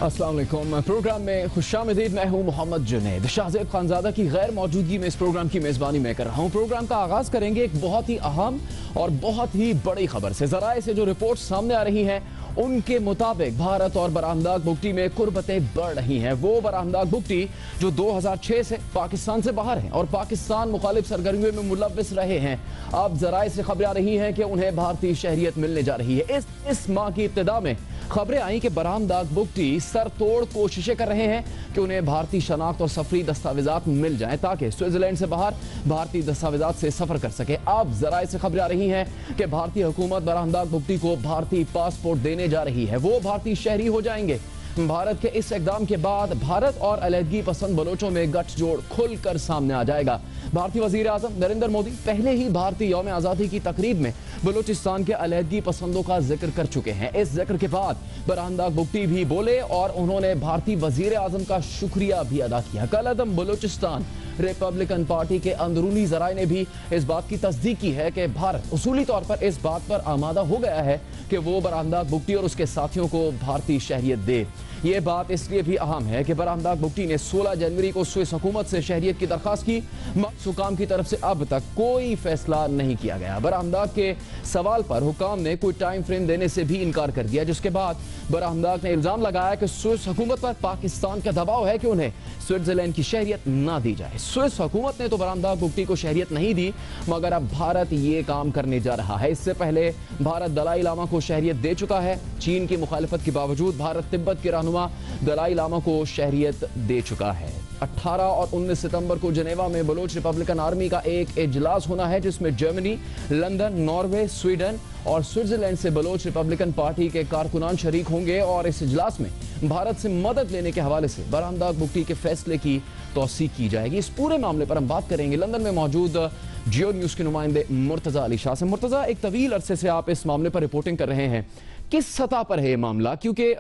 अस्सलाम वालेकुम। प्रोग्राम में खुशामदीद। मैं हूं मोहम्मद जुनैद। शाहज़ेब खानज़ादा की गैर मौजूदगी में इस प्रोग्राम की मेज़बानी मैं कर रहा हूं। प्रोग्राम का आगाज करेंगे एक बहुत ही अहम और बहुत ही बड़ी खबर से। ज़राए से जो रिपोर्ट सामने आ रही हैं उनके मुताबिक भारत और बरामदाग बुगटी में कुर्बतें बढ़ रही हैं। वो बरामदाग बुगटी जो 2006 से पाकिस्तान से बाहर हैं और पाकिस्तान मुखालिफ सरगर्मियों में मुलव्विस रहे हैं, अब ज़राए से खबरें आ रही हैं कि उन्हें भारतीय शहरियत मिलने जा रही है। इस माह की इब्तिदा में खबरें आई कि बरामदाग बुगटी सर तोड़ कोशिशें कर रहे हैं कि उन्हें भारतीय शनाख्त और सफरी दस्तावेजात मिल जाएं ताकि स्विट्जरलैंड से बाहर भारतीय दस्तावेजात से सफर कर सके। अब ज़राए से खबरें आ रही हैं कि भारतीय हुकूमत बरामदाग बुगटी को भारतीय पासपोर्ट देने जा रही है। वो भारतीय शहरी हो जाएंगे। भारत के इस इक़दाम के बाद भारत और अलहदगी पसंद बलोचों में गठजोड़ खुलकर सामने आ जाएगा। भारतीय वज़ीर आज़म नरेंद्र मोदी पहले ही भारतीय यौम आज़ादी की तकरीब में बलूचिस्तान के अलहदगी पसंदों का जिक्र कर चुके हैं। इस जिक्र के बाद बरामदाग बुगटी भी बोले और उन्होंने भारतीय वज़ीर आज़म का शुक्रिया भी अदा किया। कल अदम बलूचिस्तान रिपब्लिकन पार्टी के अंदरूनी ज़राए ने भी इस बात की तस्दीक की है कि भारत उसूली तौर पर इस बात पर आमादा हो गया है कि वो बरामदाग बुगटी और उसके साथियों को भारतीय शहरियत दे। ये बात इसलिए भी अहम है कि बरामदाग बुगटी ने 16 जनवरी को स्विस हुकूमत से शहरियत की दरख्वास्त की, मगर हुकाम की तरफ से अब तक कोई फैसला नहीं किया गया। बरामदाग के सवाल पर हुकाम ने कोई टाइम फ्रेम देने से भी इनकार कर दिया, जिसके बाद बरामदाग ने इल्जाम लगाया कि स्विस हुकूमत पर पाकिस्तान का दबाव है कि उन्हें स्विट्जरलैंड की शहरियत ना दी जाए। स्विस हुकूमत ने तो बरामदाग बुगटी को शहरियत नहीं दी, मगर अब भारत ये काम करने जा रहा है। इससे पहले भारत दलाई लामा को शहरियत दे चुका है। चीन की मुखालिफत के बावजूद भारत तिब्बत के रहनुमा दलाई लामा को शहरियत दे चुका है। 18 और 19 सितंबर को जनेवा में बलोच रिपब्लिकन आर्मी का एक इजलास होना है, जिसमें जर्मनी, लंदन, नॉर्वे, स्वीडन और स्विट्जरलैंड से बलोच रिपब्लिकन पार्टी के कारकुनान शरीक होंगे और इस इजलास में भारत से मदद लेने के हवाले से बरामदाग बुगटी के फैसले की तौसीक की जाएगी। इस पूरे मामले पर हम बात करेंगे लंदन में मौजूद जियो न्यूज़ के नुमाइंदे मुर्तज़ा अली शाह से। मुर्तज़ा, एक तवील अरसे से आप इस मामले पर रिपोर्टिंग कर रहे हैं, किस सतह पर है ये मामला? क्योंकि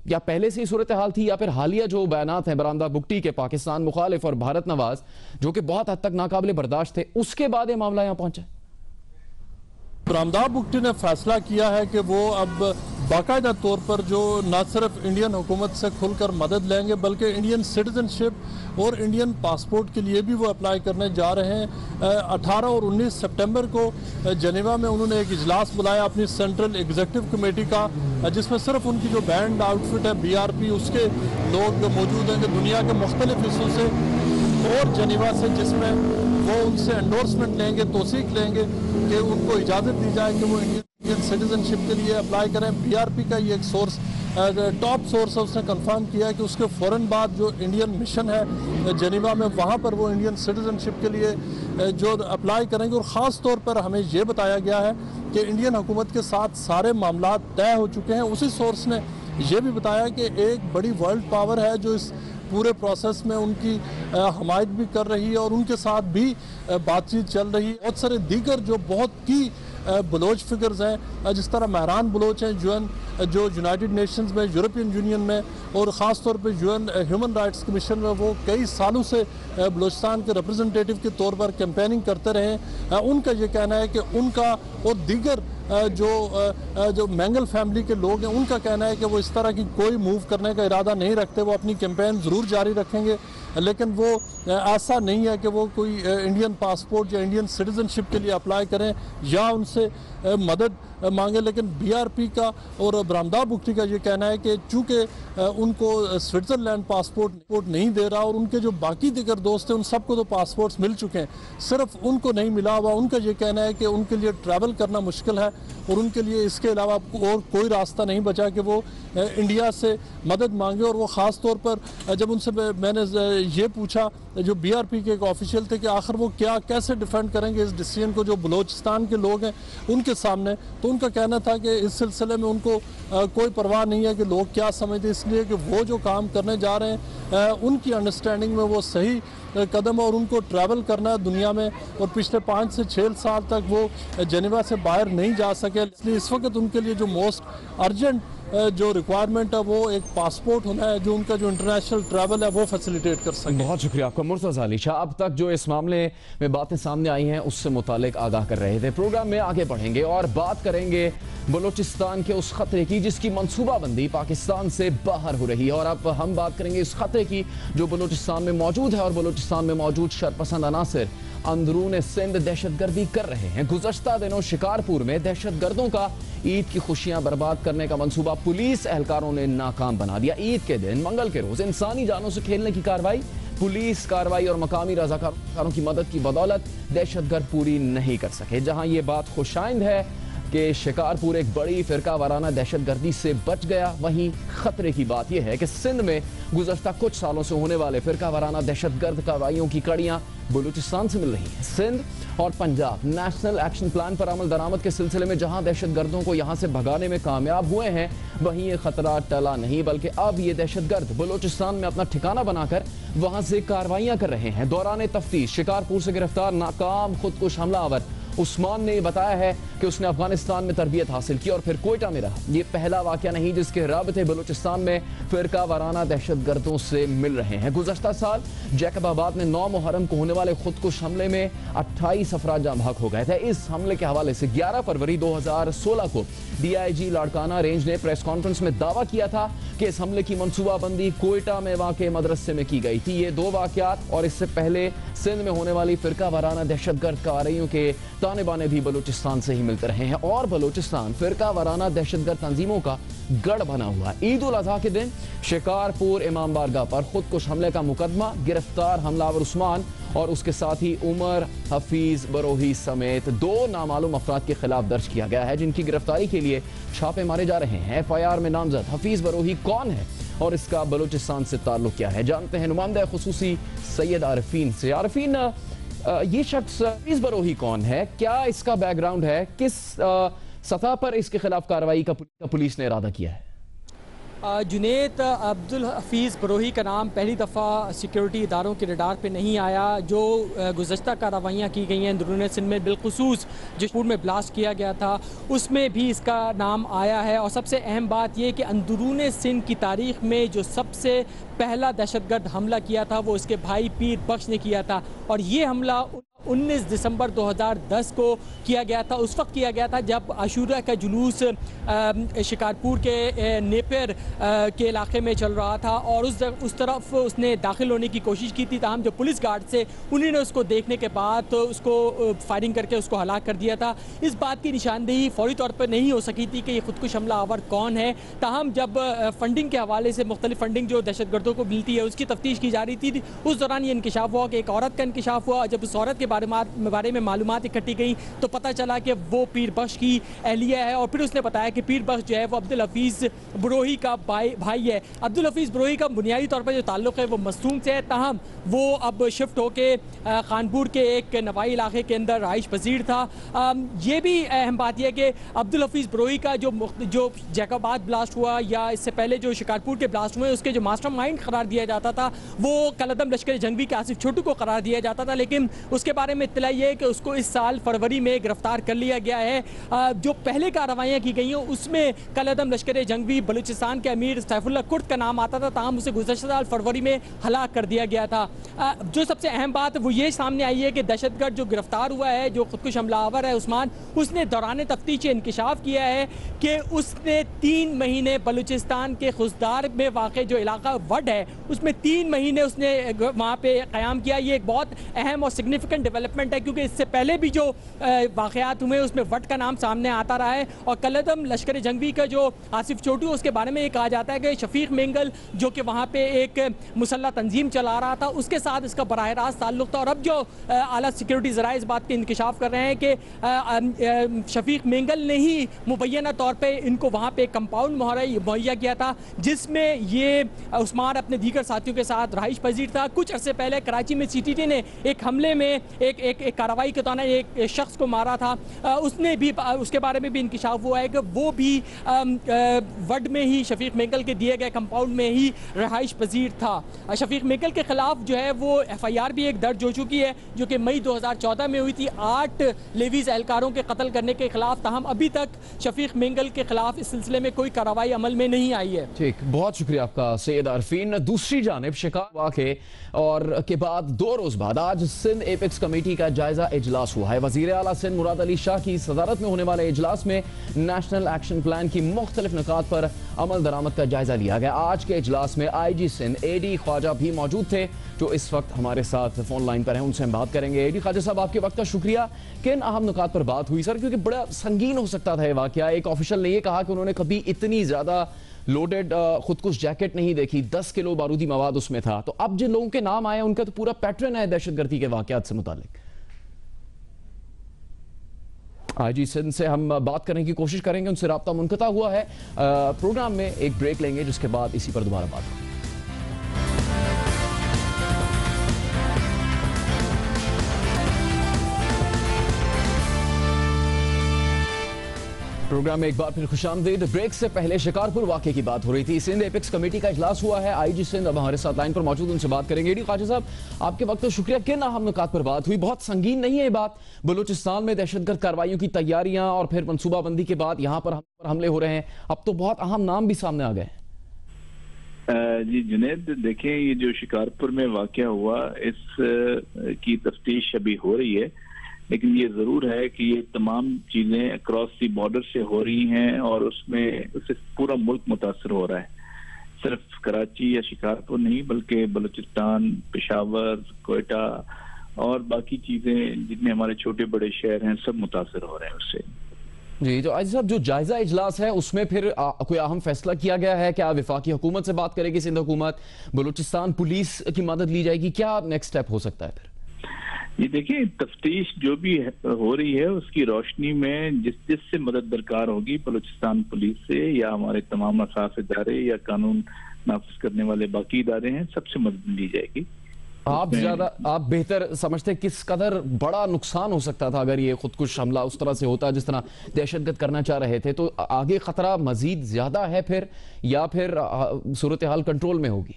या पहले से ही सूरत हाल थी या फिर हालिया जो बयानात हैं बरामदाग बुगटी के पाकिस्तान मुखालिफ और भारत नवाज जो कि बहुत हद तक नाकाबिले बर्दाश्त थे, उसके बाद ये मामला यहाँ पहुंचा? बरामदाग बुगटी ने फैसला किया है कि वो अब बाकायदा तौर पर जो न सिर्फ इंडियन हुकूमत से खुलकर मदद लेंगे बल्कि इंडियन सिटीजनशिप और इंडियन पासपोर्ट के लिए भी वो अप्लाई करने जा रहे हैं। 18 और 19 सितंबर को जनेवा में उन्होंने एक इजलास बुलाया अपनी सेंट्रल एग्जीक्यूटिव कमेटी का, जिसमें सिर्फ उनकी जो बैंड आउटफिट है BRP उसके लोग मौजूद हैं दुनिया के मुख्तलिफ हिस्सों से और जनेवा से, जिसमें वो उनसे एंडोर्समेंट लेंगे, तौसीक लेंगे कि उनको इजाज़त दी जाए कि वो इंडियन सिटीजनशिप के लिए अप्लाई करें। BRP का ये एक सोर्स टॉप सोर्स है, उसने कंफर्म किया कि उसके फ़ौरन बाद जो इंडियन मिशन है जनेवा में वहाँ पर वो इंडियन सिटीजनशिप के लिए जो अप्लाई करेंगे। और ख़ास तौर पर हमें ये बताया गया है कि इंडियन हुकूमत के साथ सारे मामला तय हो चुके हैं। उसी सोर्स ने यह भी बताया कि एक बड़ी वर्ल्ड पावर है जो इस पूरे प्रोसेस में उनकी हमायत भी कर रही है और उनके साथ भी बातचीत चल रही है। बहुत सारे दीगर जो बहुत की बलोच फिगर्स हैं, जिस तरह महरान बलोच हैं जो यूनाइटेड नेशंस में, यूरोपियन यूनियन में और ख़ास तौर पे UN ह्यूमन राइट्स कमीशन में वो कई सालों से बलोचिस्तान के रिप्रेजेंटेटिव के तौर पर कैंपेनिंग करते रहे हैं। उनका ये कहना है कि उनका और दीगर जो मैंगल फैमिली के लोग हैं उनका कहना है कि वो इस तरह की कोई मूव करने का इरादा नहीं रखते। वो अपनी कैंपेन ज़रूर जारी रखेंगे, लेकिन वो ऐसा नहीं है कि वो कोई इंडियन पासपोर्ट या इंडियन सिटीजनशिप के लिए अप्लाई करें या उनसे मदद मांगे। लेकिन BRP का और बरामदाग बुगटी का ये कहना है कि चूँकि उनको स्विट्ज़रलैंड पासपोर्ट नहीं दे रहा और उनके जो बाकी दीगर दोस्त हैं उन सबको तो पासपोर्ट्स मिल चुके हैं, सिर्फ उनको नहीं मिला हुआ। उनका ये कहना है कि उनके लिए ट्रैवल करना मुश्किल है और उनके लिए इसके अलावा और कोई रास्ता नहीं बचा कि वो इंडिया से मदद मांगे। और वो ख़ास तौर पर जब उनसे मैंने ये पूछा जो BRP के एक ऑफिशियल थे कि आखिर वो कैसे डिफेंड करेंगे इस डिसीजन को जो बलोचिस्तान के लोग हैं उनके सामने, तो उनका कहना था कि इस सिलसिले में उनको कोई परवाह नहीं है कि लोग क्या समझते, इसलिए कि वो जो काम करने जा रहे हैं उनकी अंडरस्टैंडिंग में वो सही कदम और उनको ट्रैवल करना है दुनिया में। और पिछले 5 से 6 साल तक वो जनेवा से बाहर नहीं जा सके, इसलिए इस वक्त उनके लिए जो मोस्ट अर्जेंट जो रिक्वायरमेंट है वो एक पासपोर्ट होना है जो उनका जो इंटरनेशनल ट्रैवल है वो फैसिलिटेट कर सके। बहुत शुक्रिया आपका मुर्तज़ा अली शाह। अब तक जो इस मामले में बातें सामने आई हैं उससे मुतालिक आगाह कर रहे थे। प्रोग्राम में आगे बढ़ेंगे और बात करेंगे बलूचिस्तान के उस खतरे की जिसकी मंसूबा बंदी पाकिस्तान से बाहर हो रही है। और अब हम बात करेंगे इस खतरे की जो बलूचिस्तान में मौजूद है और बलूचिस्तान में मौजूद शरपसंद अनासर अंदरून सिंध दहशतगर्दी कर रहे हैं। गुज़श्ता दिनों शिकारपुर में दहशतगर्दों का ईद की खुशियां बर्बाद करने का मंसूबा पुलिस एहलकारों ने नाकाम बना दिया। ईद के दिन मंगल के रोज इंसानी जानों से खेलने की कार्रवाई, पुलिस कार्रवाई और मकामी रज़ाकारों की मदद की बदौलत दहशतगर्द पूरी नहीं कर सके। जहां ये बात खुशाइंद है कि शिकारपुर एक बड़ी फिरका वाराना दहशतगर्दी से बच गया, वहीं खतरे की बात यह है कि सिंध में गुज़श्ता कुछ सालों से होने वाले फिरका वाराना दहशतगर्द कार्रवाइयों की कड़ियां बलूचिस्तान से मिल रही हैं। सिंध और पंजाब नेशनल एक्शन प्लान पर अमल दरामद के सिलसिले में जहां दहशतगर्दों को यहां से भगाने में कामयाब हुए हैं, वहीं ये खतरा टला नहीं, बल्कि अब ये दहशतगर्द बलूचिस्तान में अपना ठिकाना बनाकर वहां से कार्रवाइयां कर रहे हैं। दौरान तफ्तीश शिकारपुर से गिरफ्तार नाकाम खुदकुश हमलावर उस्मान ने बताया है कि उसने अफगानिस्तान में तरबियत हासिल की और फिर कोयटा में रहा। ये पहला वाकया नहीं जिसके राबते बलूचिस्तान में फिरका वाराना दहशतगर्दों से मिल रहे हैं। गुज़श्ता साल जैकबाबाद में 9 मुहर्रम को होने वाले खुदकुश हमले में 28 अफराद जाँ बहक हो गए थे। इस हमले के हवाले से 11 फरवरी 2016 को DIG लाड़काना रेंज ने प्रेस कॉन्फ्रेंस में दावा किया था कि इस हमले की मंसूबाबंदी कोयटा में वाक़े मदरसे में की गई थी। ये 2 वाकयात और इससे पहले सिंध में होने वाली फिरका वाराना दहशतगर्द कार्रवाइयों के ताने बाने भी बलूचिस्तान से ही मिलते रहे हैं और बलूचिस्तान फिरका वाराना दहशतगर्द तंजीमों का गढ़ बना हुआ। ईद उल अजहा के दिन शिकारपुर इमाम बारगाह पर खुदकुश हमले का मुकदमा, गिरफ्तार हमलावर उस्मान और उसके साथ ही उमर हफीज बरोही समेत 2 नामालूम अफराद के खिलाफ दर्ज किया गया है, जिनकी गिरफ्तारी के लिए छापे मारे जा रहे हैं। FIR में नामजद हफीज बरोही कौन है और इसका बलूचिस्तान से ताल्लुक क्या है, जानते हैं नुमाइंदा खुसूसी सैयद आरिफीन से। आरिफीन, ये शख्स हफीज बरोही कौन है, क्या इसका बैकग्राउंड है, किस सतह पर इसके खिलाफ कार्रवाई का पुलिस ने इरादा किया है? जुनैद, अब्दुल हफीज़ बरोही का नाम पहली दफ़ा सिक्योरिटी इदारों के रडार पे नहीं आया। जो गुज़श्ता कार्रवाइयाँ की गई हैं अंदरून सिंध में, बिलखुसूस जो में ब्लास्ट किया गया था उसमें भी इसका नाम आया है। और सबसे अहम बात यह कि अंदरून सिंध की तारीख़ में जो सबसे पहला दहशतगर्द हमला किया था वो इसके भाई पीर बख्श ने किया था। और ये हमला 19 दिसंबर 2010 को किया गया था। उस वक्त किया गया था जब आशूरा का जुलूस शिकारपुर के नेपियर के इलाके में चल रहा था और उस तरफ उसने दाखिल होने की कोशिश की थी। ताहम जो पुलिस गार्ड से उन्होंने उसको देखने के बाद उसको फायरिंग करके उसको हलाक कर दिया था। इस बात की निशानदेही फौरी तौर पर नहीं हो सकी थी कि ये खुदकुश हमला आवर कौन है। ताहम जब फंडिंग के हवाले से मुख्तलिफ फंडिंग जो दहशतगर्दों को मिलती है उसकी तफ्तीश की जा रही थी, उस दौरान ये इंकशाफ हुआ कि एक औरत का इंकशाफ हुआ। जब उस औरत के बारे में मालूमात इकट्ठी गई तो पता चला कि वो पीर बख्श की अहलिया है। और फिर उसने बताया कि पीर बख्श जो है वो अब्दुल हफीज़ बरोही का भाई है। अब्दुल हफीज़ बरोही का बुनियादी तौर पर जो ताल्लुक़ है वो मस्तूम से है, ताहम वो अब शिफ्ट होके खानपुर के एक नवाई इलाके के अंदर रहाइश पजीर था। ये भी अहम बात यह कि अब्दुल हफीज़ बरोही का जो जैकबाबाद ब्लास्ट हुआ या इससे पहले जो शिकारपुर के ब्लास्ट हुए उसके जो मास्टरमाइंड करार दिया जाता था वो कलदम लश्कर जंगवी के आसिफ छोटू को करार दिया जाता था। लेकिन उसके बारे में इत्तला ये है कि उसको इस साल फरवरी में गिरफ्तार कर लिया गया है। जो पहले कार्रवाइयाँ की गई हैं उसमें कलदम लश्कर जंगवी बलूचिस्तान के अमीर सैफुल्लाह कुर्द का नाम आता था, ताहम उसे गुज़श्ता साल फरवरी में हलाक कर दिया गया था। जो सबसे अहम बात वो ये सामने आई है कि दहशतगर्द जो गिरफ्तार हुआ है, जो खुदकुश हमलावर है उस्मान, उसने दौरान तफ्तीश इंकशाफ किया है कि उसने 3 महीने बलूचिस्तान के खुशदार में वाक़ जो इलाका वड है उसमें 3 महीने उसने वहाँ पे क़याम किया। ये एक बहुत अहम और सिग्निफिकेंट डेवलपमेंट है क्योंकि इससे पहले भी जो वाक़यात हुए उसमें वट का नाम सामने आता रहा है। और कलदम लश्कर जंगवी का जो आसिफ छोटू उसके बारे में ये कहा जाता है कि शफीक मेंगल जो कि वहाँ पे एक मुसल्ला तंजीम चला रहा था उसके साथ इसका बराह रास्त ताल्लुक़ था। और अब जो आला सिक्योरिटी ज़राए इस बात के इंकशाफ कर रहे हैं कि शफीक मेंगल ने ही मुबैना तौर पर इनको वहाँ पर कंपाउंड मुहैया किया था जिसमें ये उस्मान अपने दीगर साथियों के साथ रहाइश पजीर था। कुछ अरसे पहले कराची में CTT ने एक हमले में एक कार्रवाई के दौरान एक शख्स को मारा था, उसने भी उसके बारे में भी इंकशाफ हुआ है कि वो भी वड में ही शफीक मेंगल के दिए गए कंपाउंड में ही रहाइश पजीर था। शफीक मेंगल के खिलाफ जो है वो FIR भी एक दर्ज हो चुकी है जो कि मई 2014 में हुई थी 8 लेवीज एहलकारों के कत्ल करने के खिलाफ। ताहम अभी तक शफीक मेंगल के खिलाफ इस सिलसिले में कोई कार्रवाई अमल में नहीं आई है। ठीक, बहुत शुक्रिया आपका सैयद आरिफीन। दूसरी जानिब शिकार वाक़े और के बाद 2 रोज़ बाद आज सिंध एपेक्स कमेटी का जायजा इजलास हुआ है। वजीर आला सिंध मुराद अली शाह की सदारत में होने वाले इजलास में नेशनल एक्शन प्लान की मुख्तलिफ निकात पर अमल दरामद का जायजा लिया गया। आज के इजलास में IG सिंध AD ख्वाजा भी मौजूद थे, जो इस वक्त हमारे साथ फोन लाइन पर हैं, उनसे हम बात करेंगे। AD ख्वाजा साहब, आपके वक्त का शुक्रिया। किन अहम निकात पर बात हुई सर, क्योंकि बड़ा संगीन हो सकता था ये वाकया। एक ऑफिशियल ने ये कहा कि उन्होंने कभी इतनी ज्यादा लोडेड खुदकुश जैकेट नहीं देखी, 10 किलो बारूदी मवाद उसमें था। तो अब जिन लोगों के नाम आए उनका तो पूरा पैटर्न है दहशतगर्दी के वाकयात से मुतालिक। IG सिंध से हम बात करने की कोशिश करेंगे, उनसे राब्ता मुनक़ता हुआ है। प्रोग्राम में एक ब्रेक लेंगे, जिसके बाद इसी पर दोबारा बात होगी। प्रोग्राम में एक बार फिर खुशामदीद। ब्रेक से पहले शिकारपुर वाक़े की बात हो रही थी। सिंध एपेक्स कमेटी का इजलास हुआ है। IG सिंध अब हमारे साथ लाइन पर मौजूद, उनसे बात करेंगे। AD ख्वाजा साहब, आपके वक्त तो शुक्रिया। किन अहम निकात पर बात हुई? बहुत संगीन नहीं है ये बात? बलूचिस्तान में दहशतगर्द कार्रवाइयों की तैयारियां और फिर मनसूबाबंदी के बाद यहाँ पर हमले हो रहे हैं। अब तो बहुत अहम नाम भी सामने आ गए। जी जुनैद, देखें, ये जो शिकारपुर में वाकया हुआ, इस की तफ्तीश अभी हो रही है, लेकिन ये जरूर है कि ये तमाम चीजें अक्रॉस दी बॉर्डर से हो रही हैं और उससे पूरा मुल्क मुतासर हो रहा है। सिर्फ कराची या शिकारपुर नहीं, बल्कि बलूचिस्तान, पेशावर, कोयटा और बाकी चीजें जितने हमारे छोटे बड़े शहर हैं, सब मुतासर हो रहे हैं उससे। जी, तो आज साहब, जो जायजा इजलास है उसमें फिर कोई अहम फैसला किया गया है क्या? वफाकी हुकूमत से बात करेगी सिंध हुकूमत, बलूचिस्तान पुलिस की मदद ली जाएगी, क्या नेक्स्ट स्टेप हो सकता है फिर? ये देखिए, तफ्तीश जो भी हो रही है उसकी रोशनी में जिससे मदद दरकार होगी, बलूचिस्तान पुलिस से या हमारे तमाम असाफ इदारे या कानून नाफिज करने वाले बाकी इदारे हैं, सबसे मदद ली जाएगी। आप बेहतर समझते किस कदर बड़ा नुकसान हो सकता था अगर ये खुदकुश हमला उस तरह से होता जिस तरह दहशतगर्द करना चाह रहे थे? तो आगे खतरा मजीद ज्यादा है फिर, या फिर सूरत हाल कंट्रोल में होगी?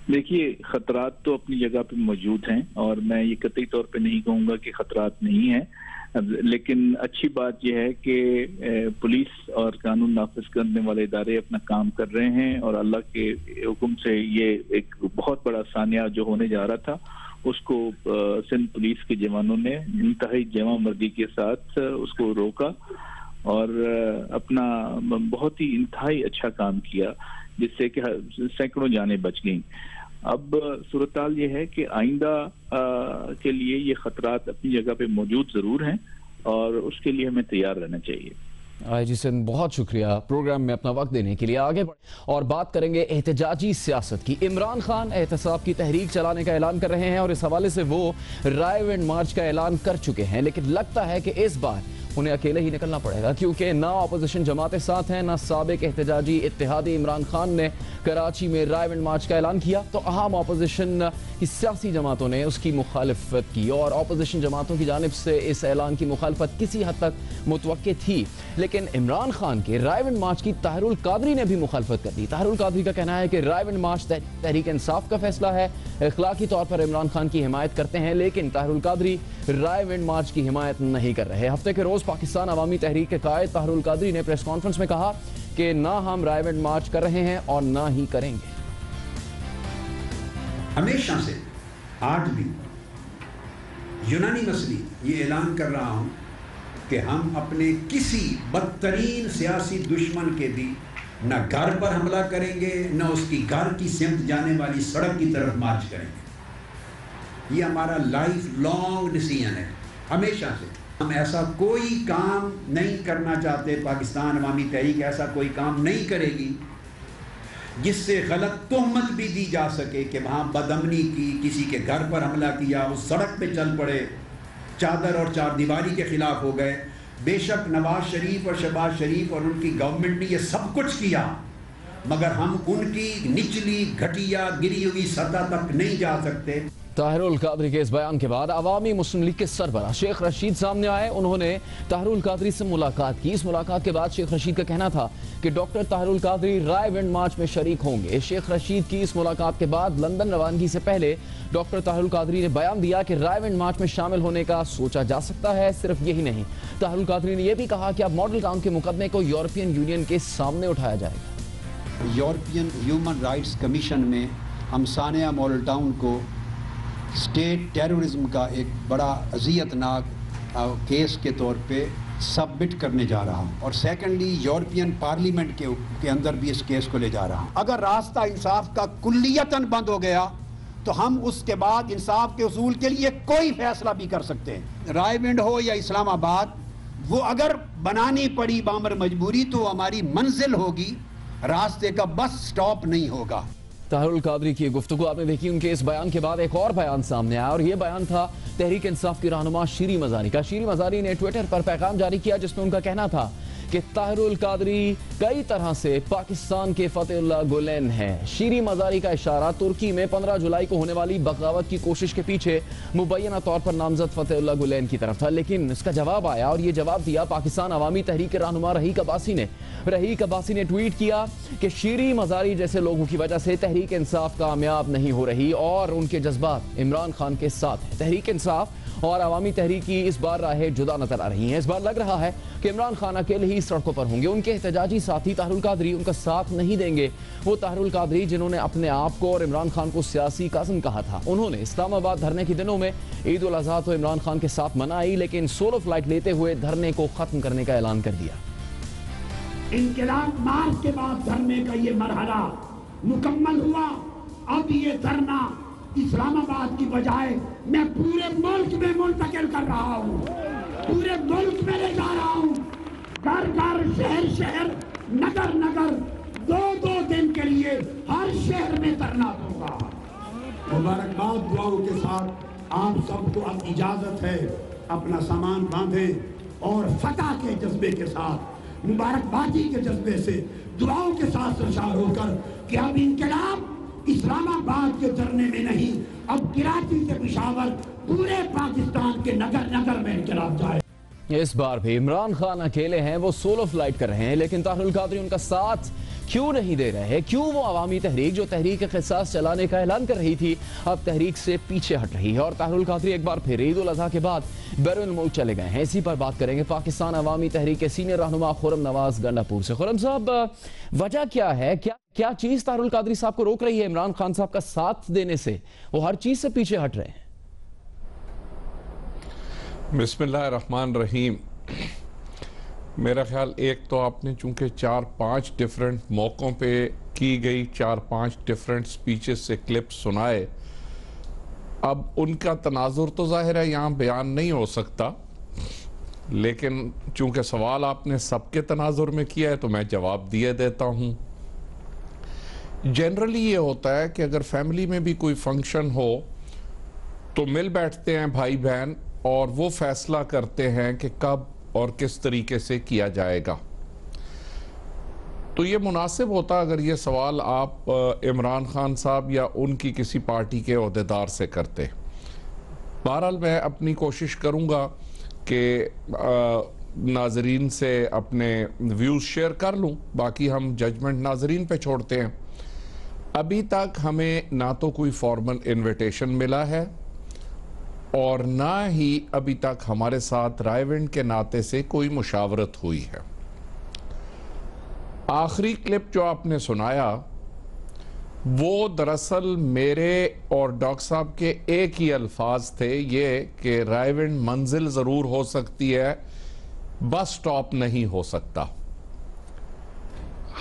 देखिए, खतरात तो अपनी जगह पे मौजूद हैं और मैं ये कतई तौर पे नहीं कहूँगा कि खतरात नहीं हैं, लेकिन अच्छी बात यह है कि पुलिस और कानून नाफिज करने वाले इदारे अपना काम कर रहे हैं और अल्लाह के हुक्म से ये एक बहुत बड़ा सानिया जो होने जा रहा था, उसको सिंध पुलिस के जवानों ने इंतहाई जमा मर्दी के साथ उसको रोका और अपना बहुत ही इंतहाई अच्छा काम किया, जिससे कि सैकड़ों जानें बच गईं। अब सूरत-हाल ये है कि आइंदा के लिए ये खतरात अपनी जगह पे मौजूद जरूर हैं और उसके लिए हमें तैयार रहना चाहिए। IG सिंध, बहुत शुक्रिया प्रोग्राम में अपना वक्त देने के लिए। आगे और बात करेंगे एहतजाजी सियासत की। इमरान खान एहतसाब की तहरीक चलाने का ऐलान कर रहे हैं और इस हवाले से वो राय एंड मार्च का ऐलान कर चुके हैं, लेकिन लगता है कि इस बार उन्हें अकेले ही निकलना पड़ेगा, क्योंकि ना अपोजिशन जमातें साथ हैं, ना साबिक एहतजाजी इत्तेहादी इमरान खान ने कराची में राय एंड मार्च का ऐलान किया तो अहम अपोजिशन की सियासी जमातों ने उसकी मुखालिफत की और अपोजिशन जमातों की जानिब से इस ऐलान की मुखालिफत किसी हद तक मुतवक्के थी। लेकिन इमरान खान के राय एंड मार्च की ताहिरुल कादरी ने भी मुखालिफत कर दी। ताहिरुल कादरी का कहना है कि राय एंड मार्च तहरीक इंसाफ का फैसला है, इखलाकी तौर पर इमरान खान की हिमायत करते हैं, लेकिन ताहिरुल कादरी राय एंड मार्च की हिमायत नहीं कर रहे। हफ्ते के रोज पाकिस्तान अवामी तहरीक के कायद ताहिरुल कादरी ने प्रेस कॉन्फ्रेंस में कहा कि ना हम राय एंड मार्च कर रहे हैं और ना ही करेंगे। हमेशा से आज भी यूनानी मसली ये ऐलान कर रहा हूं कि हम अपने किसी बदतरीन सियासी दुश्मन के भी न घर पर हमला करेंगे, न उसकी घर की सिमत जाने वाली सड़क की तरफ मार्च करेंगे। ये हमारा लाइफ लॉन्ग डिसीजन है। हमेशा से हम ऐसा कोई काम नहीं करना चाहते, पाकिस्तान अवामी तहरीक ऐसा कोई काम नहीं करेगी जिससे गलत तोहमत भी दी जा सके कि वहाँ बदअमनी की, किसी के घर पर हमला किया, उस सड़क पे चल पड़े, चादर और चार दीवारी के खिलाफ हो गए। बेशक नवाज शरीफ और शहबाज शरीफ और उनकी गवर्नमेंट ने ये सब कुछ किया, मगर हम उनकी निचली घटिया गिरी हुई सतह तक नहीं जा सकते। ताहिरुल कादरी के इस बयान के बाद अवामी मुस्लिम लीग के सरबराह शेख रशीद सामने आए। उन्होंने ताहिरुल कादरी से मुलाकात की। इस मुलाकात के बाद शेख रशीद का कहना था कि डॉक्टर ताहिरुल कादरी राय एंड मार्च में शरीक होंगे। शेख रशीद की इस मुलाकात के बाद लंदन रवानगी से पहले डॉक्टर ताहिरुल कादरी ने बयान दिया कि राय एंड मार्च में शामिल होने का सोचा जा सकता है। सिर्फ यही नहीं, ताहिरुल कादरी ने यह भी कहा कि अब मॉडल टाउन के मुकदमे को यूरोपियन यूनियन के सामने उठाया जाएगा। यूरोपियन ह्यूमन राइट्स कमीशन में हम सानिया मॉडल टाउन को اسٹیٹ ٹیررزم کا ایک بڑا اذیتناک کیس کے طور پہ سبمٹ کرنے جا رہا ہوں، اور سیکنڈلی یورپین پارلیمنٹ کے اندر بھی اس کیس کو لے جا رہا ہوں۔ اگر راستہ انصاف کا کلیتاً بند ہو گیا تو ہم اس کے بعد انصاف کے حصول کے لیے کوئی فیصلہ بھی کر سکتے ہیں۔ رائے ونڈ ہو یا اسلام آباد، وہ اگر بنانی پڑی بامر مجبوری تو ہماری منزل ہوگی، راستے کا بس سٹاپ نہیں ہوگا۔ طاہر القادری کی گفتگو آپ نے دیکھی، ان کے اس بیان کے بعد ایک اور بیان سامنے آیا، اور یہ بیان تھا تحریک انصاف کی رہنما شیریں مزاری کا۔ شیریں مزاری نے ٹویٹر پر پیغام جاری کیا جس میں ان کا کہنا تھا کہ طاہر القادری کئی طرح سے پاکستان کے فتح اللہ گلین ہیں۔ شیریں مزاری کا اشارہ ترکی میں 15 جولائی کو ہونے والی بغاوت کی کوشش کے پیچھے مبینہ طور پر نامزد فتح اللہ گلین کی طرف تھا، لیکن اس کا جواب آیا، اور یہ جواب دیا پاکستان عوامی تحریک کے رہنما رحیق عباسی نے۔ رحیق عباسی نے ٹویٹ کیا کہ شیریں مزاری جیسے لوگوں کی وجہ سے تحریک انصاف کامیاب نہیں ہو رہی، اور ان کے جذبات عمران خان کے ساتھ ہیں۔ تحریک انصاف اور عوامی تحریک کی اس بار راہیں جدا نظر آ رہی ہیں۔ اس بار لگ رہا ہے کہ عمران خان اکیلے ہی سڑکوں پر ہوں گے۔ ان کے احتجاجی ساتھی طاہر القادری ان کا ساتھ نہیں دیں گے۔ وہ طاہر القادری جنہوں نے اپنے آپ کو اور عمران خان کو سیاسی کازن کہا تھا، انہوں نے اسلام آباد دھرنے کے دنوں میں عید الاضحیٰ تو عمران خان کے ساتھ منائی، لیکن سولو فلائٹ لیتے ہوئے دھرنے کو ختم کرنے کا اعلان کر دیا۔ انقلاب مارچ کے بعد دھرنے کا یہ مرحلہ مکمل ہوا۔ اب یہ دھرنا اسلام آباد کی بجائے میں پورے ملک میں منتقل کر رہا ہوں، پورے ملک میں لے جا رہا ہوں، گھر گھر شہر شہر نگر نگر 2-2 دن کے لیے ہر شہر میں دھرنا ہوگا۔ مبارکباد دعاؤں کے ساتھ آپ سب کو اب اجازت ہے اپنا سامان باندھیں اور فتح کے جذبے کے ساتھ، مبارکبادی کے جذبے سے دعاؤں کے ساتھ سرشار ہو کر کہ اب انقلاب اسلام آباد کے دھرنے میں نہیں، اب کراچی سے پشاور پورے پاکستان کے نگر نگر میں انقلاب جائے۔ اس بار بھی عمران خان اکیلے ہیں، وہ سولو فلائٹ کر رہے ہیں، لیکن طاہر القادری ان کا ساتھ کیوں نہیں دے رہے؟ کیوں وہ عوامی تحریک جو تحریک قصاص چلانے کا اعلان کر رہی تھی اب تحریک سے پیچھے ہٹ رہی ہے؟ اور طاہر القادری ایک بار پھر عید الاضحیٰ کے بعد بیرون ملک چلے گئے ہیں۔ اسی پر بات کریں گے پاکستان عوامی تحریک کے سینئر رہنما خرم نواز گنڈا پور سے۔ خرم صاحب، وجہ کیا ہے؟ کیا چیز طاہر القادری صاحب کو روک رہی ہے عمران خان صاحب کا ساتھ دینے سے؟ وہ ہر چیز سے پیچھے ہٹ رہے ہیں۔ بسم اللہ الرحمن الرحیم۔ میرا خیال ایک تو آپ نے چونکہ 4-5 ڈیفرنٹ موقعوں پہ کی گئی 4-5 ڈیفرنٹ سپیچز سے کلپ سنائے، اب ان کا تناظر تو ظاہر ہے یہاں بیان نہیں ہو سکتا، لیکن چونکہ سوال آپ نے سب کے تناظر میں کیا ہے تو میں جواب دیے دیتا ہوں۔ جنرلی یہ ہوتا ہے کہ اگر فیملی میں بھی کوئی فنکشن ہو تو مل بیٹھتے ہیں بھائی بہن اور وہ فیصلہ کرتے ہیں کہ کب اور کس طریقے سے کیا جائے گا۔ تو یہ مناسب ہوتا اگر یہ سوال آپ عمران خان صاحب یا ان کی کسی پارٹی کے عہدیدار سے کرتے۔ بہرحال میں اپنی کوشش کروں گا کہ ناظرین سے اپنے ویوز شیئر کر لوں، باقی ہم ججمنٹ ناظرین پہ چھوڑتے ہیں۔ ابھی تک ہمیں نہ تو کوئی فارمل انویٹیشن ملا ہے اور نہ ہی ابھی تک ہمارے ساتھ رائے ونڈ کے ناطے سے کوئی مشاورت ہوئی ہے۔ آخری کلپ جو آپ نے سنایا وہ دراصل میرے اور ڈاکٹر صاحب کے ایک ہی الفاظ تھے، یہ کہ رائے ونڈ منزل ضرور ہو سکتی ہے، بس سٹاپ نہیں ہو سکتا۔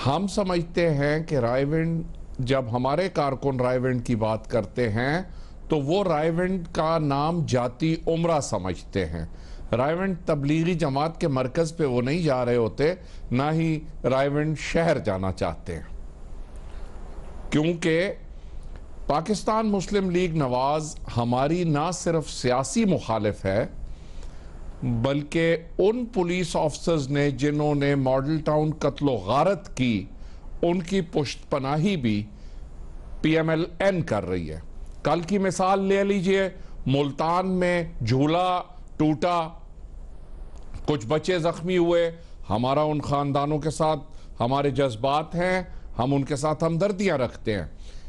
ہم سمجھتے ہیں کہ رائے ونڈ، جب ہمارے کارکن رائے ونڈ کی بات کرتے ہیں تو وہ رائے ونڈ کا نام جاتی عمرہ سمجھتے ہیں۔ رائے ونڈ تبلیغی جماعت کے مرکز پہ وہ نہیں جا رہے ہوتے، نہ ہی رائے ونڈ شہر جانا چاہتے ہیں، کیونکہ پاکستان مسلم لیگ نواز ہماری نہ صرف سیاسی مخالف ہے بلکہ ان پولیس آفیسرز نے جنہوں نے ماڈل ٹاؤن قتل و غارت کی ان کی پشت پناہی بھی پی ایم ایل این کر رہی ہے۔ کل کی مثال لے لیجئے، ملتان میں جھولا ٹوٹا، کچھ بچے زخمی ہوئے، ہمارا ان خاندانوں کے ساتھ ہمارے جذبات ہیں، ہم ان کے ساتھ ہمدردیاں رکھتے ہیں۔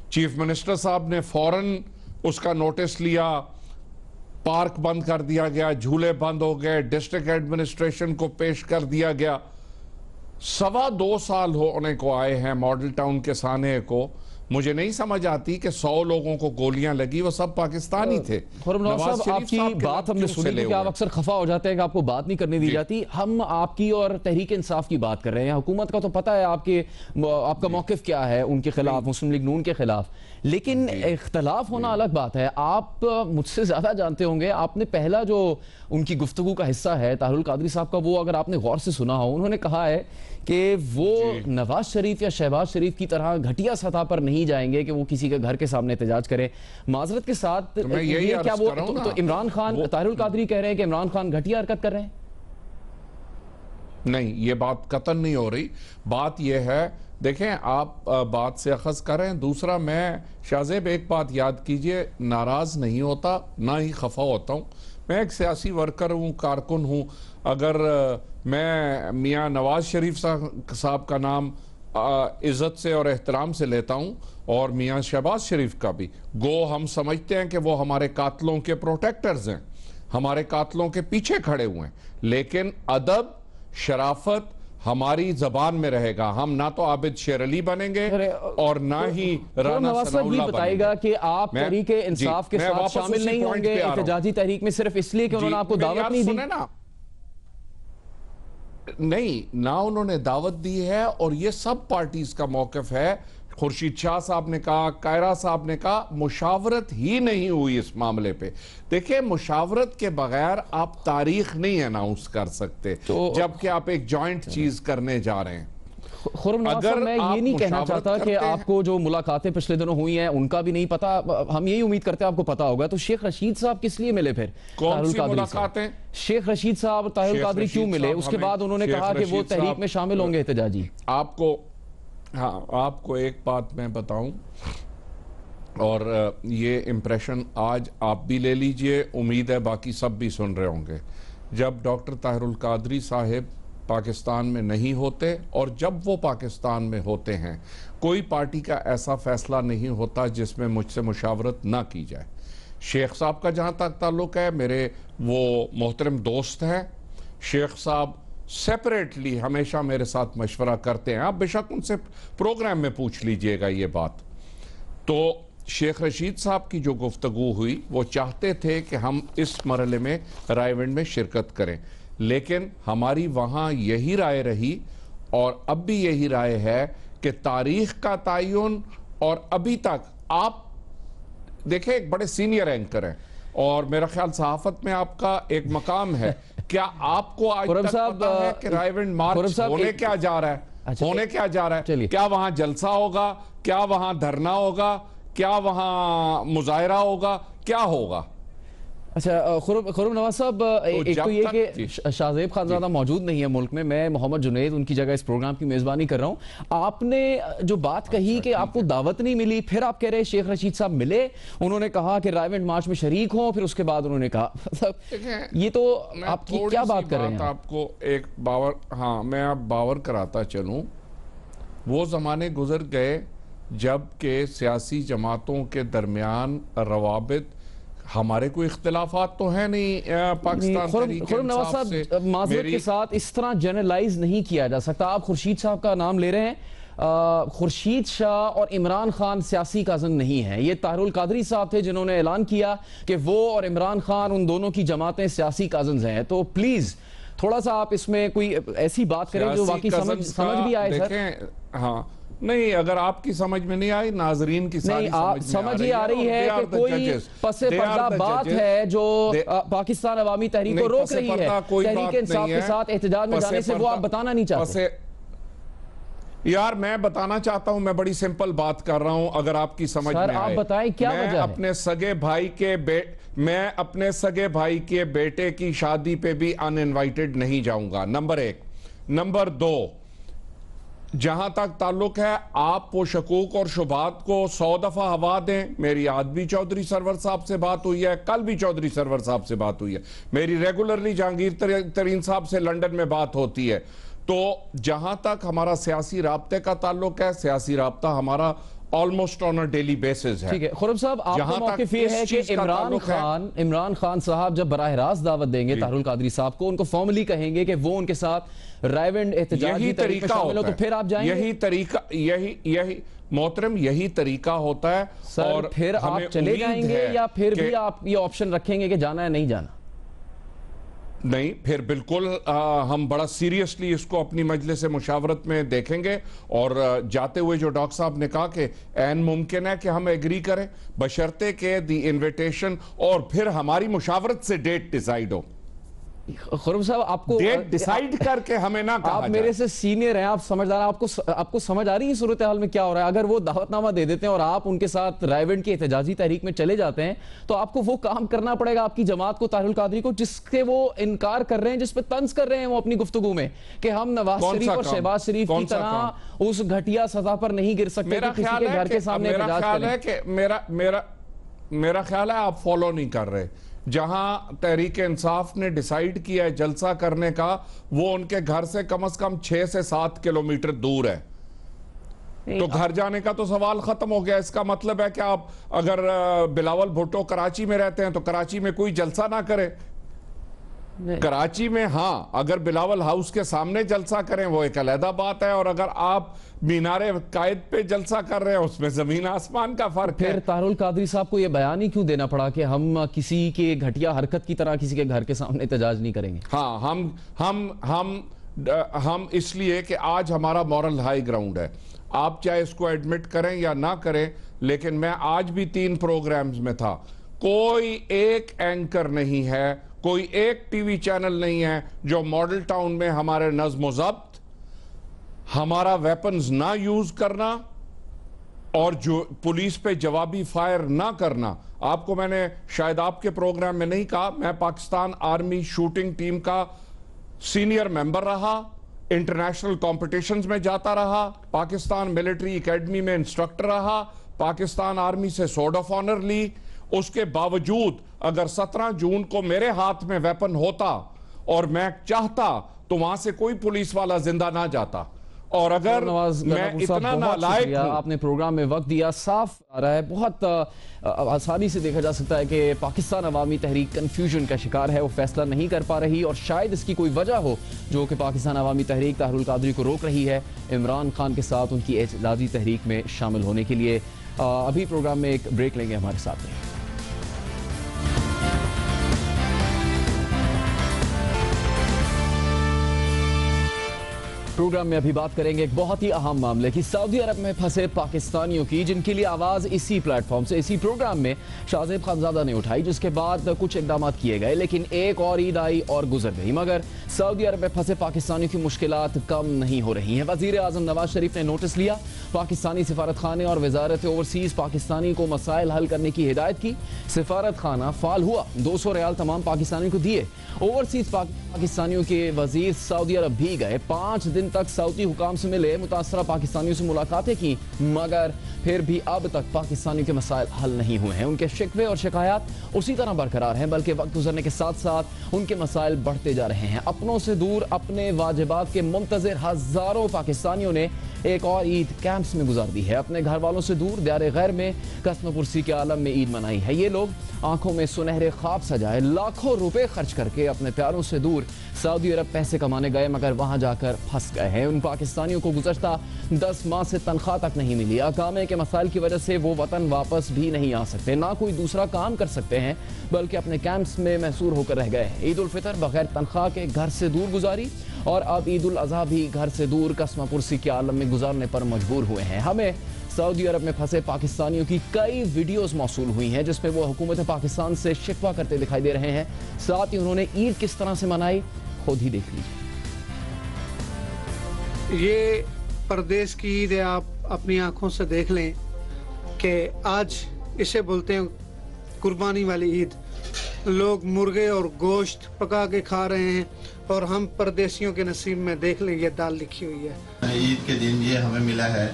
چیف منسٹر صاحب نے فوراً اس کا نوٹس لیا، پارک بند کر دیا گیا، جھولے بند ہو گئے، ڈسٹرکٹ ایڈمنسٹریشن کو پیش کر دیا گیا۔ 2.25 سال ہونے کو آئے ہیں ماڈل ٹاؤن کے سانحے کو، مجھے نہیں سمجھ آتی کہ 100 لوگوں کو گولیاں لگی وہ سب پاکستانی تھے. خرم نواز صاحب آپ کی بات ہم نے سنی کہ آپ اکثر خفا ہو جاتے ہیں کہ آپ کو بات نہیں کرنے دی جاتی. ہم آپ کی اور تحریک انصاف کی بات کر رہے ہیں. حکومت کا تو پتہ ہے آپ کا موقف کیا ہے ان کے خلاف, مسلم لیگ نون کے خلاف, لیکن اختلاف ہونا الگ بات ہے. آپ مجھ سے زیادہ جانتے ہوں گے. آپ نے پہلا جو ان کی گفتگو کا حصہ ہے طاہر القادری صاحب کا, وہ اگر آپ نے غور سے سنا ہو, انہوں نے کہا ہے کہ وہ نواز شریف یا شہباز شریف کی طرح گھٹیا سطح پر نہیں جائیں گے کہ وہ کسی کے گھر کے سامنے احتجاج کرے. معذرت کے ساتھ یہ کیا وہ تو عمران خان, طاہر القادری کہہ رہے ہیں کہ عمران خان گھٹیا حرکت کر رہے ہیں؟ نہیں, یہ بات قطعاً نہیں ہو رہی. بات یہ ہے, دیکھیں آپ بات سے اخذ کر رہے ہیں. دوسرا, میں شاہزیب ایک بات یاد کیجئے, ناراض نہیں ہوتا نہ ہی خفا ہوتا ہوں. میں ایک سیاسی ورکر ہوں, کارکن ہوں. اگر میں میاں نواز شریف صاحب کا نام عزت سے اور احترام سے لیتا ہوں اور میاں شہباز شریف کا بھی, گو ہم سمجھتے ہیں کہ وہ ہمارے قاتلوں کے پروٹیکٹرز ہیں, ہمارے قاتلوں کے پیچھے کھڑے ہوئے ہیں, لیکن ادب شرافت ہماری زبان میں رہے گا. ہم نہ تو عابد شیر علی بنیں گے اور نہ ہی رانا ثناء اللہ بتائے گا کہ آپ تحریک انصاف کے ساتھ شامل نہیں ہوں گے احتجاجی تحریک میں صرف اس لیے کہ انہوں نے آپ کو دعوت نہیں دی. نہیں, نہ انہوں نے دعوت دی ہے, اور یہ سب پارٹیز کا موقف ہے. خورشید شاہ صاحب نے کہا, کائرہ صاحب نے کہا, مشاورت ہی نہیں ہوئی اس معاملے پہ. دیکھیں, مشاورت کے بغیر آپ تاریخ نہیں اناؤنس کر سکتے جبکہ آپ ایک جوائنٹ چیز کرنے جا رہے ہیں. خرم نواز صاحب, میں یہ نہیں کہنا چاہتا کہ آپ کو جو ملاقاتیں پچھلے دنوں ہوئی ہیں ان کا بھی نہیں پتا, ہم یہی امید کرتے ہیں آپ کو پتا ہوگا. تو شیخ رشید صاحب کس لیے ملے پھر؟ کون سی ملاقاتیں؟ شیخ رشید صاحب اور طاہر القادری کیوں ملے؟ اس کے بعد انہوں نے کہا کہ وہ تحریک میں شامل ہوں گے احتجاجی. آپ کو ایک بات میں بتاؤں, اور یہ امپریشن آج آپ بھی لے لیجئے, امید ہے باقی سب بھی سن رہے ہوں گے. جب ڈاکٹر طاہر القادری صاحب پاکستان میں نہیں ہوتے اور جب وہ پاکستان میں ہوتے ہیں, کوئی پارٹی کا ایسا فیصلہ نہیں ہوتا جس میں مجھ سے مشاورت نہ کی جائے. شیخ صاحب کا جہاں تک تعلق ہے, میرے وہ محترم دوست ہیں. شیخ صاحب سیپریٹلی ہمیشہ میرے ساتھ مشورہ کرتے ہیں, آپ بے شک ان سے پروگرام میں پوچھ لیجئے گا یہ بات. تو شیخ رشید صاحب کی جو گفتگو ہوئی, وہ چاہتے تھے کہ ہم اس مرحلے میں رائے ونڈ میں شرکت کریں, لیکن ہماری وہاں یہی رائے رہی اور اب بھی یہی رائے ہے کہ تاریخ کا تعین, اور ابھی تک آپ دیکھیں ایک بڑے سینئر اینکر ہیں اور میرا خیال صحافت میں آپ کا ایک مقام ہے, کیا آپ کو آج تک پتا ہے کہ رائے ونڈ مارچ ہونے کیا جا رہا ہے؟ ہونے کیا جا رہا ہے؟ کیا وہاں جلسہ ہوگا, کیا وہاں دھرنا ہوگا, کیا وہاں مظاہرہ ہوگا, کیا ہوگا؟ اچھا خرم نواز صاحب, ایک تو یہ کہ شاہزیب خانزادہ موجود نہیں ہے ملک میں, میں محمد جنید ان کی جگہ اس پروگرام کی میزبانی کر رہا ہوں. آپ نے جو بات کہی کہ آپ کو دعوت نہیں ملی, پھر آپ کہہ رہے شیخ رشید صاحب ملے, انہوں نے کہا کہ رائے ونڈ مارچ میں شریک ہوں, پھر اس کے بعد انہوں نے کہا, یہ تو آپ کی کیا بات کر رہے ہیں؟ آپ کو ایک باور, ہاں میں آپ باور کراتا چلوں, وہ زمانے گزر گئے جب کہ سیاسی جماعتوں کے درمیان روابط, ہمارے کوئی اختلافات تو ہیں نہیں پاکستان تحریک انصاف سے. معذرت کے ساتھ اس طرح جنرلائز نہیں کیا جا سکتا. آپ خورشید صاحب کا نام لے رہے ہیں, خورشید شاہ اور عمران خان سیاسی کازن نہیں ہیں. یہ طاہر القادری صاحب تھے جنہوں نے اعلان کیا کہ وہ اور عمران خان, ان دونوں کی جماعتیں سیاسی کازنز ہیں. تو پلیز تھوڑا سا آپ اس میں کوئی ایسی بات کریں جو واقعی سمجھ بھی آئے. دیکھیں, ہاں نہیں, اگر آپ کی سمجھ میں نہیں آئی, ناظرین کی سمجھ ہی آ رہی ہے کہ کوئی پس پردہ بات ہے جو پاکستان عوامی تحریک کو روک رہی ہے تحریک انصاف کے ساتھ احتجاج میں جانے سے, وہ آپ بتانا نہیں چاہتے. یار میں بتانا چاہتا ہوں, میں بڑی سمپل بات کر رہا ہوں, اگر آپ کی سمجھ میں آئے. آپ بتائیں کیا وجہ ہے؟ میں اپنے سگے بھائی کے بیٹے کی شادی پہ بھی ان انوائٹڈ نہیں جاؤں گا, نمبر 1. نمبر 2, جہاں تک تعلق ہے, آپ وہ شکوک اور شبہات کو 100 دفعہ ہوا دیں. میری آج بھی چودھری سرور صاحب سے بات ہوئی ہے, کل بھی چودھری سرور صاحب سے بات ہوئی ہے, میری ریگولرلی جہانگیر ترین صاحب سے لنڈن میں بات ہوتی ہے. تو جہاں تک ہمارا سیاسی رابطے کا تعلق ہے, سیاسی رابطہ ہمارا almost on a daily basis है। ठीक है खुरम साहब, आपका मौक़िफ़ ये है कि इमरान खान साहब जब बराह रास्त दावत देंगे तारुल कादरी साहब को, उनको फॉर्मली कहेंगे कि वो उनके साथ रायविंड एहतजाजी तहरीक में शामिल हो, तो फिर आप जाएंगे? यही मोहतरम यही तरीका होता है। सर, और फिर आप चले जाएंगे या फिर भी आप ये ऑप्शन रखेंगे कि जाना है नहीं जाना? नहीं, फिर बिल्कुल हम बड़ा सीरियसली इसको अपनी मजलिस मुशावरत में देखेंगे। और जाते हुए जो डॉक्टर साहब ने कहा कि ऐन मुमकिन है कि हम एग्री करें, बशर्ते के दी इन्विटेशन और फिर हमारी मुशावरत से डेट डिसाइड हो। खुरम साहब, आपको डेट डिसाइड करके हमें ना कहा आप मेरे से सीनियर हैं, आप समझदार हैं, आपको समझ आ रही है सूरत हाल में क्या हो रहा है? अगर वो दावतनामा दे देते हैं और आप उनके साथ रायविंड की एहतजाजी तहरीक में चले जाते हैं, तो आपको वो काम करना पड़ेगा आपकी जमात को, तारुल कादरी को, जिसके वो इनकार कर रहे हैं, जिस पे तंज कर रहे हैं वो अपनी गुफ्तगू में कि हम नवाज शरीफ और शहबाज शरीफ की तरह उस घटिया सतह पर नहीं गिर सकते। मेरा ख्याल है आप फॉलो नहीं कर रहे। जहां तहरीक इंसाफ ने डिसाइड किया है जलसा करने का, वो उनके घर से कम 6 से 7 किलोमीटर दूर है। तो घर जाने का तो सवाल खत्म हो गया। इसका मतलब है कि आप अगर बिलावल भुट्टो कराची में रहते हैं तो कराची में कोई जलसा ना करे। कराची में हाँ, अगर बिलावल हाउस के सामने जलसा करें वो एक अलहदा बात है, और अगर आप मीनारे कायद पे जलसा कर रहे हैं उसमें जमीन आसमान का फर्क है। फिर तारुल कादरी साहब को यह बयान ही क्यों देना पड़ा कि हम किसी के घटिया हरकत की तरह किसी के घर के सामने एहतजाज नहीं करेंगे? हाँ, हम इसलिए कि आज हमारा मॉरल हाई ग्राउंड है। आप चाहे इसको एडमिट करें या ना करें, लेकिन मैं आज भी 3 प्रोग्राम्स में था। कोई एक एंकर नहीं है, कोई एक टीवी चैनल नहीं है जो मॉडल टाउन में हमारे नज़्म ज़ब्त, हमारा वेपन्स ना यूज करना और जो पुलिस पे जवाबी फायर ना करना। आपको मैंने शायद आपके प्रोग्राम में नहीं कहा, मैं पाकिस्तान आर्मी शूटिंग टीम का सीनियर मेंबर रहा, इंटरनेशनल कॉम्पिटिशंस में जाता रहा, पाकिस्तान मिलिट्री एकेडमी में इंस्ट्रक्टर रहा, पाकिस्तान आर्मी से सोर्ड ऑफ ऑनर ली। उसके बावजूद अगर 17 जून को मेरे हाथ में वेपन होता और मैं चाहता तो वहां से कोई पुलिस वाला जिंदा ना जाता। और अगर मैं इतना नालायक हूं, आपने प्रोग्राम में वक्त दिया, साफ आ रहा है, बहुत आसानी से देखा जा सकता है कि पाकिस्तान अवामी तहरीक कंफ्यूजन का शिकार है, वो फैसला नहीं कर पा रही, और शायद इसकी कोई वजह हो जो कि पाकिस्तान अवामी तहरीक तारुल कादरी को रोक रही है इमरान खान के साथ उनकी एहतजाजी तहरीक में शामिल होने के लिए। अभी प्रोग्राम में एक ब्रेक लेंगे, हमारे साथ रहिए। प्रोग्राम में अभी बात करेंगे एक बहुत ही अहम मामले की, सऊदी अरब में फंसे पाकिस्तानियों की, जिनके लिए आवाज इसी प्लेटफॉर्म से, इसी प्रोग्राम में शाहजेब खानजादा ने उठाई, जिसके बाद कुछ इकदाम किए गए, लेकिन एक और ईद आई और गुजर गई, मगर सऊदी अरब में फंसे पाकिस्तानियों की मुश्किलात कम नहीं हो रही हैं। वजीर आजम नवाज शरीफ ने नोटिस लिया, पाकिस्तानी सिफारत खाने और वजारत ओवरसीज पाकिस्तानी को मसाइल हल करने की हिदायत की। सिफारत खाना फाल हुआ, 200 रियाल तमाम पाकिस्तानियों को दिए। ओवरसीज पाकिस्तानियों के वजीर सऊदी अरब भी गए, 5 दिन तक सऊदी हुकाम से मिले, मुतासरा पाकिस्तानियों से मुलाकातें की, मगर फिर भी अब तक पाकिस्तानियों के मसाइल हल नहीं हुए हैं। उनके शिकवे और शिकायत उसी तरह बरकरार हैं, बल्कि वक्त गुजरने के साथ साथ उनके मसाइल बढ़ते जा रहे हैं। अपनों से दूर, अपने वाजिबात के मुंतज़िर हजारों पाकिस्तानियों ने एक और ईद कैंप्स में गुजार दी है। अपने घर वालों से दूर दियारे गैर में कसम पुरसी के आलम में ईद मनाई है। ये लोग आंखों में सुनहरे ख्वाब सजाए लाखों रुपए खर्च करके अपने प्यारों से दूर सऊदी अरब पैसे कमाने गए, मगर वहां जाकर फंस गए हैं। उन पाकिस्तानियों को गुज़श्ता 10 माह से तनख्वाह तक नहीं मिली। अकामे के मसाइल की वजह से वो वतन वापस भी नहीं आ सकते, ना कोई दूसरा काम कर सकते हैं, बल्कि अपने कैंप्स में महसूर होकर रह गए। ईद उल फितर बगैर तनख्वाह के घर से दूर गुजारी, और अब ईद उल अज़हा भी घर से दूर कसम पुरसी के आलम में गुजारने पर मजबूर हुए हैं। हमें सऊदी अरब में फंसे पाकिस्तानियों की कई वीडियोस मौसूल हुई हैं, जिसमें वो हुकूमत पाकिस्तान से शिकवा करते दिखाई दे रहे हैं। साथ ही उन्होंने ईद किस तरह से मनाई, खुद ही देख लीजिए। ये परदेश की ईद है, आप अपनी आंखों से देख लें कि आज इसे बोलते हैं कुर्बानी वाली ईद। लोग मुर्गे और गोश्त पका के खा रहे हैं, और हम परदेशियों के नसीब में देख लें ये दाल लिखी हुई है। ईद के दिन ये हमें मिला है,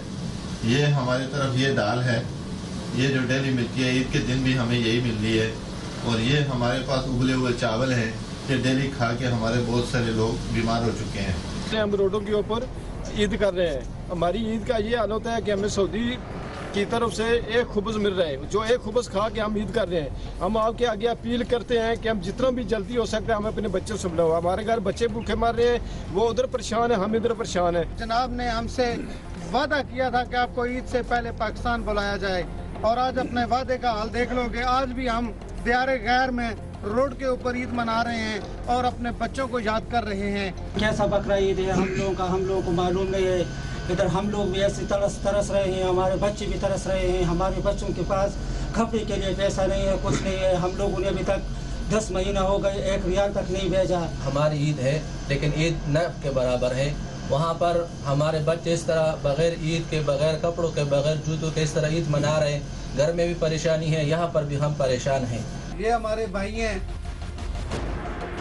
ये हमारी तरफ ये दाल है, ये जो डेली मिलती है ईद के दिन भी हमें यही मिल रही है, और ये हमारे पास उबले हुए चावल हैं, ये डेली खा के हमारे बहुत सारे लोग बीमार हो चुके हैं। हम रोडों के ऊपर ईद कर रहे हैं। हमारी ईद का ये हाल होता है कि हमें सऊदी की तरफ से एक खुबज मिल रहा है, जो एक खुबज खा के हम ईद कर रहे हैं। हम आपके आगे अपील करते हैं कि हम जितना भी जल्दी हो सकता है हम अपने बच्चों से बुलाओ। हमारे घर बच्चे भूखे मर रहे हैं, वो उधर परेशान है, हम इधर परेशान है। जनाब ने हमसे वादा किया था कि आपको ईद से पहले पाकिस्तान बुलाया जाए, और आज अपने वादे का हाल देख लो कि आज भी हम दियारे गैर में रोड के ऊपर ईद मना रहे हैं और अपने बच्चों को याद कर रहे हैं। कैसा बकरा ईद है हम लोगों का, हम लोगों को मालूम नहीं है। इधर हम लोग भी ऐसे तरस रहे हैं, हमारे बच्चे भी तरस रहे हैं। हमारे बच्चों के पास कपड़े के लिए पैसा नहीं है, कुछ नहीं है। हम लोगों ने अभी तक 10 महीना हो गए, 1 रियाल तक नहीं भेजा। हमारी ईद है लेकिन ईद न के बराबर है। वहाँ पर हमारे बच्चे इस तरह बगैर ईद के, बगैर कपड़ों के, बगैर जूतों के इस तरह ईद मना रहे हैं। घर में भी परेशानी है, यहाँ पर भी हम परेशान हैं। ये हमारे भाई हैं,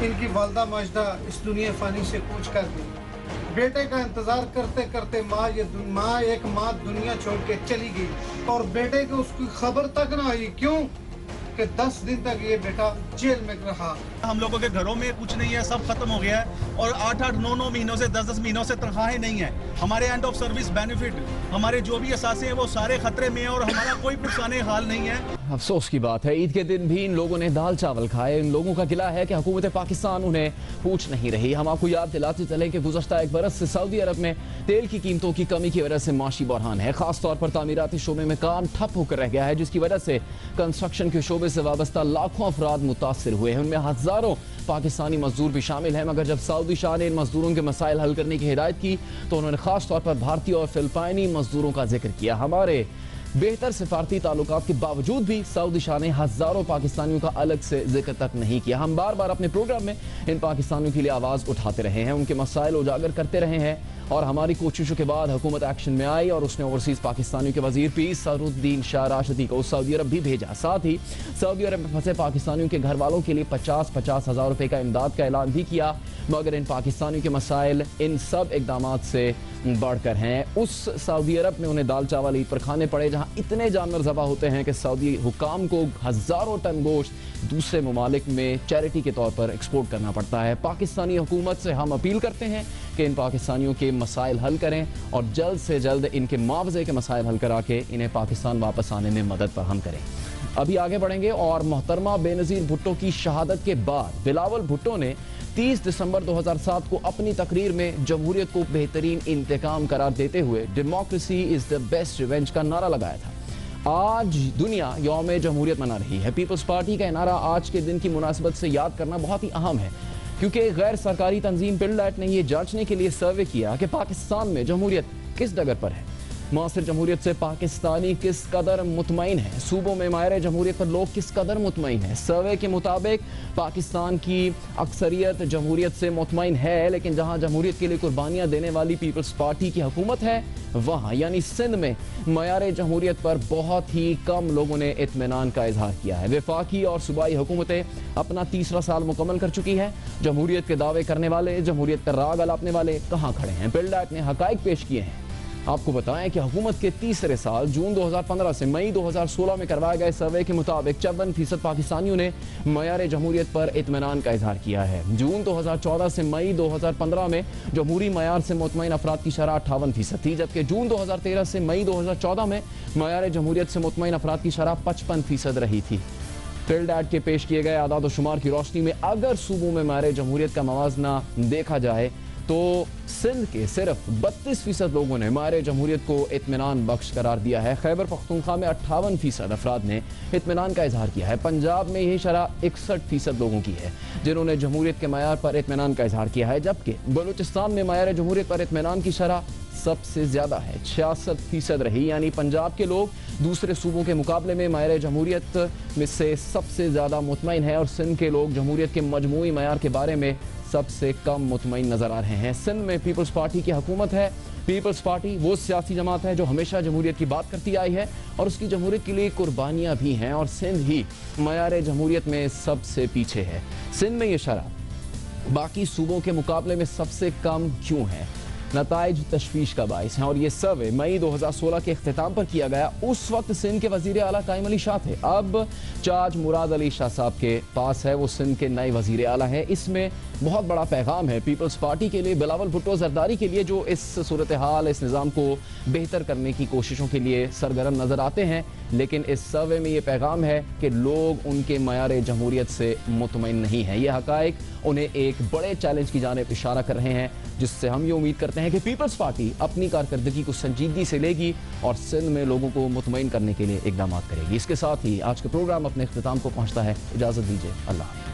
इनकी वालदा माजदा इस दुनिया फानी से कूच कर दी। बेटे का इंतजार करते करते एक माँ दुनिया छोड़ के चली गई और बेटे को उसकी खबर तक ना आई। क्यों कि 10 दिन तक ये बेटा जेल में रहा। हम लोगों के घरों में कुछ नहीं है, सब खत्म हो गया है और 8-8, 9-9 महीनों से 10-10 महीनों से तनख्वाहें नहीं है। हमारे एंड ऑफ सर्विस बेनिफिट, हमारे जो भी असासे हैं वो सारे खतरे में हैं और हमारा कोई पुरसाने हाल नहीं है। अफसोस की बात है, ईद के दिन भी इन लोगों ने दाल चावल खाए। इन लोगों का गिला है कि हुकूमत पाकिस्तान उन्हें पूछ नहीं रही। हम आपको याद दिलाते चले कि गुज़श्ता 1 बरस से सऊदी अरब में तेल की कीमतों की कमी की वजह से माशी बहरान है। खासतौर पर तामीराती शोबे में काम ठप होकर रह गया है, जिसकी वजह से कंस्ट्रक्शन के शोबे से वाबस्ता लाखों अफराद मुतासर हुए हैं। उनमें हजारों पाकिस्तानी मजदूर भी शामिल हैं। मगर जब सऊदी शाह ने इन मजदूरों के मसाइल हल करने की हिदायत की तो उन्होंने खास तौर पर भारतीय और फिलिपाइनी मजदूरों का जिक्र किया। हमारे बेहतर सिफारती ताल्लुकात के बावजूद भी सऊदी शाह ने हजारों पाकिस्तानियों का अलग से जिक्र तक नहीं किया। हम बार बार अपने प्रोग्राम में इन पाकिस्तानियों के लिए आवाज़ उठाते रहे हैं, उनके मसाइल उजागर करते रहे हैं और हमारी कोशिशों के बाद हुकूमत एक्शन में आई और उसने ओवरसीज़ पाकिस्तानियों के वजीर पीस सदरुद्दीन शाह राशिदी को सऊदी अरब भी भेजा। साथ ही सऊदी अरब में फंसे पाकिस्तानियों के घर वालों के लिए 50-50 हज़ार रुपये का इमदाद का ऐलान भी किया। मगर इन पाकिस्तानियों के मसाइल इन सब इकदाम से बढ़कर हैं। उस सऊदी अरब में उन्हें दाल चावल ईद पर खाने पड़े जहां इतने जानवर ज़बा होते हैं कि सऊदी हुकाम को हज़ारों टन गोश्त दूसरे ममालिक में चैरिटी के तौर पर एक्सपोर्ट करना पड़ता है। पाकिस्तानी हुकूमत से हम अपील करते हैं कि इन पाकिस्तानियों के मसाइल हल करें और जल्द से जल्द इनके मुआवजे के मसाइल हल करा के इन्हें पाकिस्तान वापस आने में मदद फराहम करें। अभी आगे बढ़ेंगे और मोहतरमा बेनज़ीर भुट्टो की शहादत के बाद बिलावल भुट्टो ने 30 दिसंबर 2007 को अपनी तकरीर में जमहूरियत को बेहतरीन इंतकाम करार देते हुए democracy is the best revenge का नारा लगाया था। आज दुनिया यौम जमहूरियत मना रही है। पीपल्स पार्टी का नारा आज के दिन की मुनासिबत से याद करना बहुत ही अहम है, क्योंकि गैर सरकारी तंजीम पिल्डैट ने यह जांचने के लिए सर्वे किया कि पाकिस्तान में जमहूरियत किस डगर पर है। मुआसिर जमहूरियत से पाकिस्तानी किस कदर मुतमईन है, सूबों में मायरे जमहूरियत पर लोग किस कदर मुतमईन है। सर्वे के मुताबिक पाकिस्तान की अक्सरियत जमहूरियत से मुतमईन है, लेकिन जहां जमहूरियत के लिए कुर्बानियां देने वाली पीपल्स पार्टी की हुकूमत है वहां यानी सिंध में मायरे जमहूरियत पर बहुत ही कम लोगों ने इत्मीनान का इजहार किया है। वफाकी और सूबाई हुकूमतें अपना 3रा साल मुकम्मल कर चुकी है। जमहूरियत के दावे करने वाले, जमहूरियत का राग अलापने वाले कहाँ खड़े हैं? पिल्डैट ने हकाइक पेश किए हैं। आपको बताएं कि हुकूमत के 3रे साल जून 2015 से मई 2016 में करवाए गए सर्वे के मुताबिक 54% पाकिस्तानियों ने मयार जमहूरियत पर इत्मीनान का इजहार किया है। जून 2014 से मई 2015 में जमहूरी मयार से मुतमईन अफराद की शरह 58% थी, जबकि जून 2013 से मई 2014 में मयार जमहूरियत से मुतमईन अफराद की शरह 55% रही थी। पिल्डैट के पेश किए गए आदाद शुमार की रोशनी में अगर सूबों में मयार जमहूरियत का मवाजना देखा जाए तो सिंध के सिर्फ 32% लोगों ने मायरे जमहूरियत को इत्मीनान बख्श करार दिया है। खैबर पख्तूनख्वा में 58% अफराद ने इत्मीनान का इजहार किया है। पंजाब में यही शरह 61% लोगों की है जिन्होंने जमहूरियत के मायार पर इत्मीनान का इजहार किया है, जबकि बलूचिस्तान में मायार जमहूरियत पर इत्मीनान की शरह सबसे ज्यादा है, 66% रही। यानी पंजाब के लोग दूसरे सूबों के मुकाबले में मायरे जमहूरियत में से सबसे ज्यादा मुतमईन है और सिंध के लोग जमहूरियत के मजमूई मायार के बारे में सबसे कम मुतमईन नजर आ रहे हैं। सिंध में पीपल्स पार्टी की हुकूमत है। पीपल्स पार्टी वो सियासी जमात है जो हमेशा जमहूरियत की बात करती आई है और उसकी जमहूरियत के लिए कुर्बानियां भी हैं, और सिंध ही मयार जमहूरियत में सबसे पीछे है। सिंध में ये शरह बाकी सूबों के मुकाबले में सबसे कम क्यों है? नताइज तशवीश का बाइस है और ये सर्वे मई 2016 के इख्तिताम पर किया गया। उस वक्त सिंध के वजीर आला कायम अली शाह थे। अब चार्ज मुराद अली शाह साहब के पास है, वो सिंध के नए वजीर आला है। इसमें بہت بڑا پیغام ہے پیپلز پارٹی کے لیے، بلاول بھٹو زرداری کے لیے، جو اس صورتحال، اس نظام کو بہتر کرنے کی کوششوں کے لیے سرگرم نظر آتے ہیں. لیکن اس سروے میں یہ پیغام ہے کہ لوگ ان کے معیار جمہوریت سے مطمئن نہیں ہیں. یہ حقائق انہیں ایک بڑے چیلنج کی جانب اشارہ کر رہے ہیں، جس سے ہم یہ امید کرتے ہیں کہ پیپلز پارٹی اپنی کارکردگی کو سنجیدگی سے لے گی اور سندھ میں لوگوں کو مطمئن کرنے کے لیے اقدامات کرے گی. اس کے ساتھ ہی آج کا پروگرام اپنے اختتام کو پہنچتا ہے. اجازت دیجیے، اللہ حافظ.